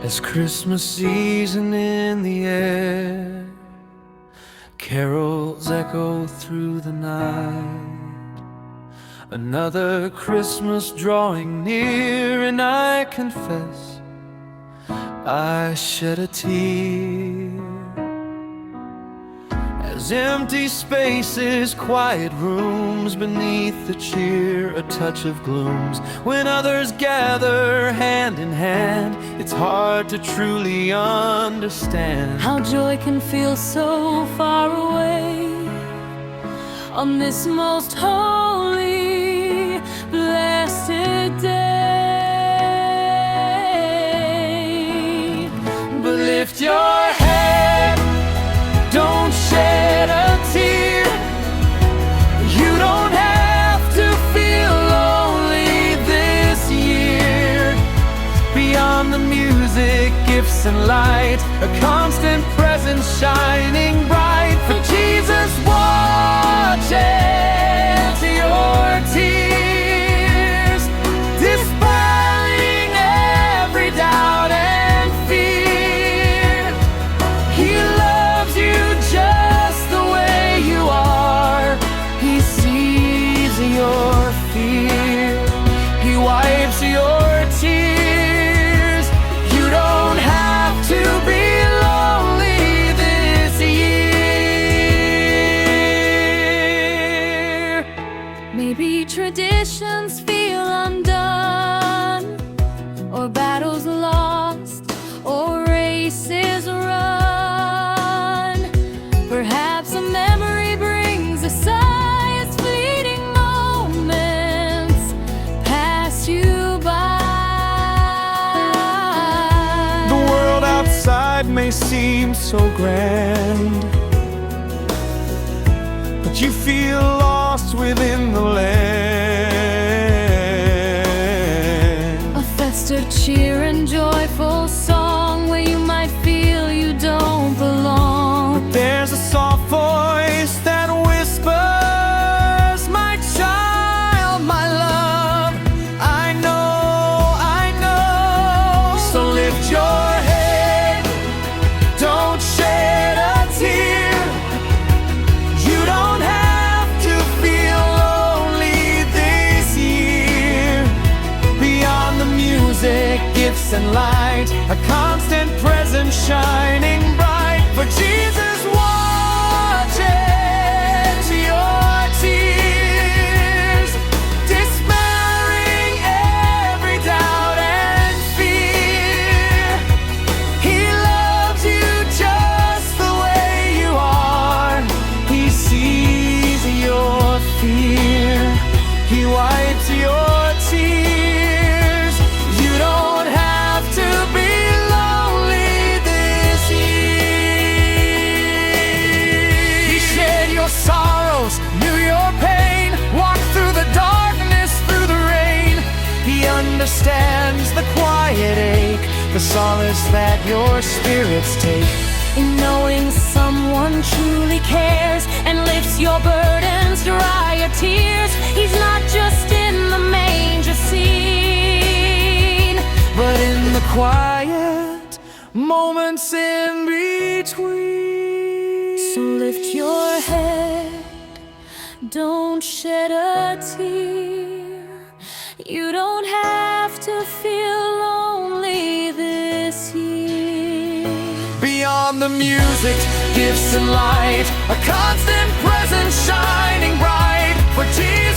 As Christmas season in the air, carols echo through the night. Another Christmas drawing near, and I confess I shed a tear. As empty spaces, quiet rooms, beneath the cheer a touch of glooms. When others gather hand in hand, it's hard to truly understand how joy can feel so far away on this most holy, blessed day. But lift your head, don't shed a tear. You don't have to feel lonely this year. Beyond the music, gifts and light, a constant presence shining bright. For Jesus watches your tears, dispelling every doubt and fear. He loves you just the way you are. He sees your fear. He wipes your tears. You don't have to be lonely this year. Maybe traditions feel undone, or battles lost, or races run. Perhaps a memory brings a sigh as fleeting moments pass you by. The world outside may seem so grand, but you feel lost within the land. A festive cheer and joyful song where you might feel you don't belong. But there's a soft voice that whispers, my child, my love, I know. So lift your head, don't shed a tear. You don't have to feel lonely this year. Beyond the music, gifts and light, a constant presence shining bright. For Jesus watches your tears, dispelling every doubt and fear. He loves you just the way you are. He sees your fear. He wipes your tears. You don't have to be lonely this year. He shared your sorrows, knew your pain, walked through the darkness, through the rain. He understands the quiet ache, the solace that your spirits take. In knowing someone truly cares and lifts your burdens, dry your tears. He's not just in the manger scene, But in the quiet moments in between. so lift your head, don't shed a tear. You don't have to feel lonely this year. Beyond the music, gifts and light, a constant presence shining bright. For Jesus